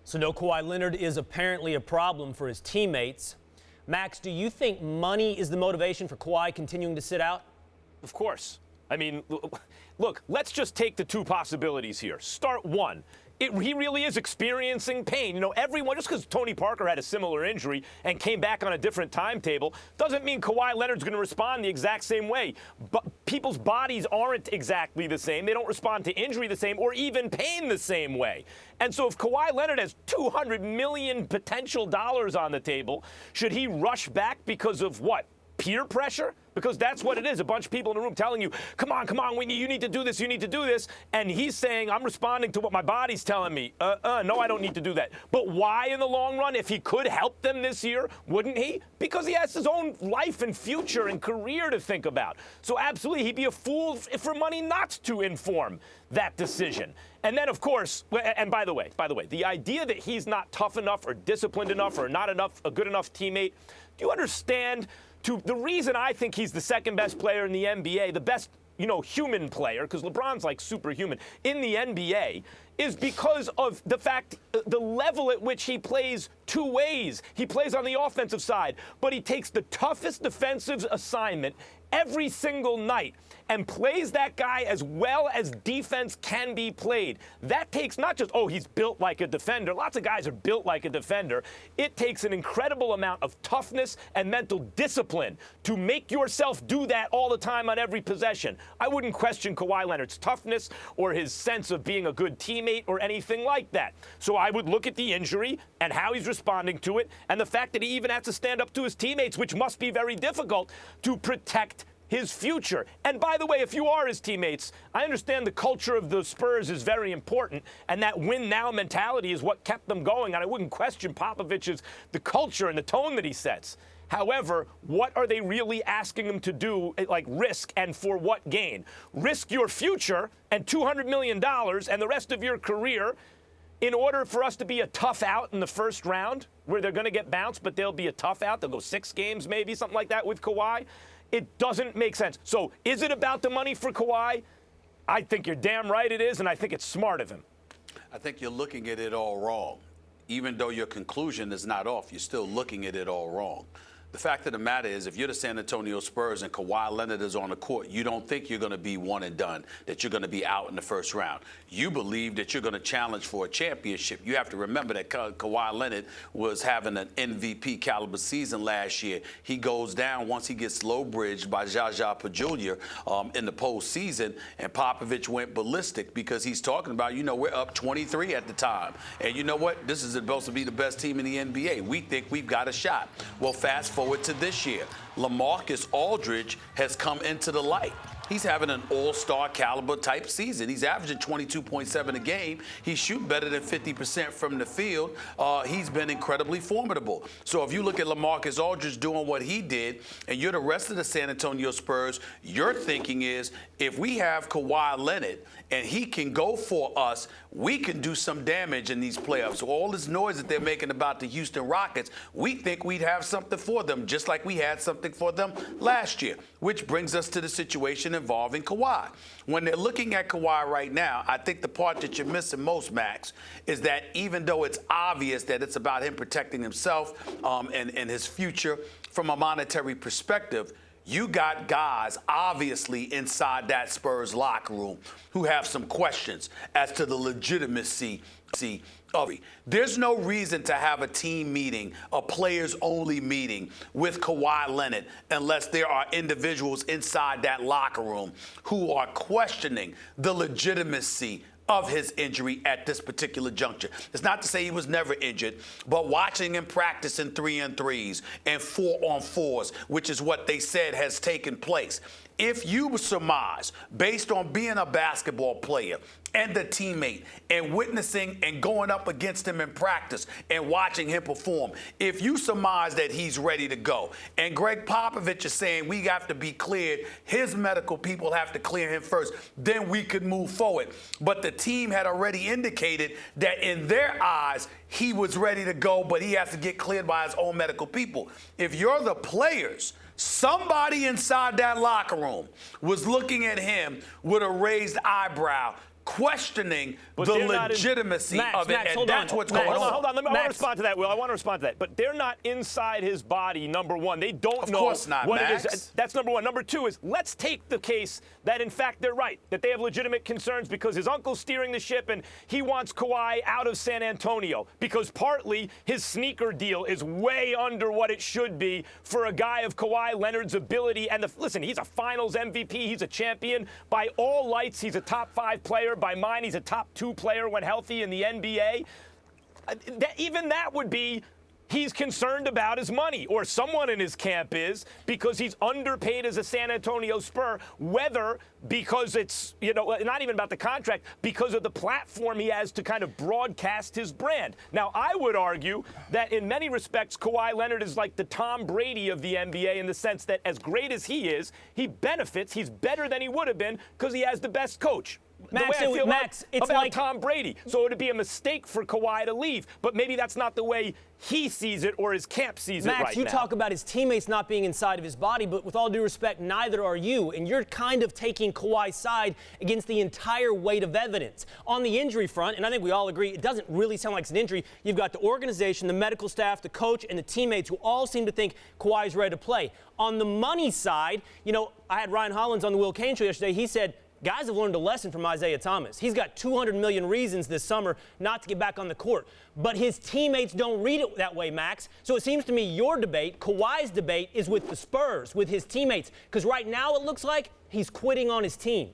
So no, Kawhi Leonard is apparently a problem for his teammates. Max, do you think money is the motivation for Kawhi continuing to sit out? Of course. I mean, look, let's just take the two possibilities here. Start one. He really is experiencing pain. You know, everyone, just because Tony Parker had a similar injury and came back on a different timetable, doesn't mean Kawhi Leonard's going to respond the exact same way. But people's bodies aren't exactly the same. They don't respond to injury the same or even pain the same way. And so if Kawhi Leonard has $200 million potential dollars on the table, should he rush back because of what? Peer pressure? Because that's what it is. A bunch of people in the room telling you, come on, you need to do this, you need to do this. And he's saying, I'm responding to what my body's telling me. No, I don't need to do that. But why in the long run? If he could help them this year, wouldn't he? Because he has his own life and future and career to think about. So absolutely, he'd be a fool for money not to inform that decision. And then, of course, and by the way, the idea that he's not tough enough or disciplined enough or not enough, a good enough teammate, do you understand? The reason I think he's the second best player in the NBA, the best, human player, because LeBron's like superhuman, in the NBA, is because of the fact, the level at which he plays two ways. He plays on the offensive side, but he takes the toughest defensive assignment every single night and plays that guy as well as defense can be played. That takes not just, he's built like a defender. Lots of guys are built like a defender. It takes an incredible amount of toughness and mental discipline to make yourself do that all the time on every possession. I wouldn't question Kawhi Leonard's toughness or his sense of being a good teammate or anything like that. So I would look at the injury and how he's responding to it and the fact that he even has to stand up to his teammates, which must be very difficult, to protect his future. And by the way, if you are his teammates, I understand the culture of the Spurs is very important, and that win-now mentality is what kept them going, and I wouldn't question Popovich's, the culture and the tone that he sets. However, what are they really asking him to do, like risk, and for what gain? Risk your future and $200 million and the rest of your career in order for us to be a tough out in the first round, where they're going to get bounced, but they'll be a tough out. They'll go 6 games maybe, something like that with Kawhi. It doesn't make sense. So is it about the money for Kawhi? I think you're damn right it is, and I think it's smart of him. I think you're looking at it all wrong. Even though your conclusion is not off, you're still looking at it all wrong. The fact of the matter is, if you're the San Antonio Spurs and Kawhi Leonard is on the court, you don't think you're going to be one and done, that you're going to be out in the first round. You believe that you're going to challenge for a championship. You have to remember that Kawhi Leonard was having an MVP caliber season last year. He goes down once he gets low-bridged by Jaja Pachulia in the postseason, and Popovich went ballistic because he's talking about, we're up 23 at the time. And you know what? This is supposed to be the best team in the NBA. We think we've got a shot. Well, fast forward to this year. LaMarcus Aldridge has come into the light. He's having an all-star caliber type season. He's averaging 22.7 a game. He's shooting better than 50% from the field. He's been incredibly formidable. So if you look at LaMarcus Aldridge doing what he did, and you're the rest of the San Antonio Spurs, your thinking is, if we have Kawhi Leonard and he can go for us, we can do some damage in these playoffs. So all this noise that they're making about the Houston Rockets, we think we'd have something for them, just like we had something for them last year, which brings us to the situation involving Kawhi. When they're looking at Kawhi right now, I think the part that you're missing most, Max, is that even though it's obvious that it's about him protecting himself and his future from a monetary perspective, you got guys, obviously, inside that Spurs locker room who have some questions as to the legitimacy of it. There's no reason to have a team meeting, a players-only meeting with Kawhi Leonard unless there are individuals inside that locker room who are questioning the legitimacy of his injury at this particular juncture. It's not to say he was never injured, but watching him practice in 3-on-3s and 4-on-4s, which is what they said has taken place. If you surmise, based on being a basketball player and a teammate and witnessing and going up against him in practice and watching him perform, if you surmise that he's ready to go, and Greg Popovich is saying we have to be cleared, his medical people have to clear him first, then we could move forward. But the team had already indicated that in their eyes, he was ready to go, but he has to get cleared by his own medical people. If you're the players, somebody inside that locker room was looking at him with a raised eyebrow, questioning But the they're not legitimacy Max, of it, Max, and hold that's on. what's Max, going on. Hold on. I want to Max. respond to that, Will. I want to respond to that. But they're not inside his body, number one. They don't Of know course not, what Max. it is. That's number one. Number two is, let's take the case that, in fact, they're right, that they have legitimate concerns because his uncle's steering the ship and he wants Kawhi out of San Antonio because partly his sneaker deal is way under what it should be for a guy of Kawhi Leonard's ability. And listen, he's a finals MVP. He's a champion. By all lights, he's a top 5 player. By mine, he's a top 2 player when healthy in the NBA. Even that would be he's concerned about his money, or someone in his camp is, because he's underpaid as a San Antonio Spur, whether because it's, not even about the contract, because of the platform he has to kind of broadcast his brand. Now, I would argue that in many respects, Kawhi Leonard is like the Tom Brady of the NBA in the sense that as great as he is, he benefits, he's better than he would have been because he has the best coach. Max, the way I feel Max, it's about like Tom Brady. So it would be a mistake for Kawhi to leave. But maybe that's not the way he sees it or his camp sees it right now. Max, you talk about his teammates not being inside of his body, but with all due respect, neither are you. And you're kind of taking Kawhi's side against the entire weight of evidence. On the injury front, and I think we all agree, it doesn't really sound like it's an injury. You've got the organization, the medical staff, the coach, and the teammates who all seem to think Kawhi's ready to play. On the money side, I had Ryan Hollins on the Will Kane show yesterday. He said, guys have learned a lesson from Isaiah Thomas. He's got 200 million reasons this summer not to get back on the court. But his teammates don't read it that way, Max. So it seems to me your debate, Kawhi's debate, is with the Spurs, with his teammates. Because right now it looks like he's quitting on his team.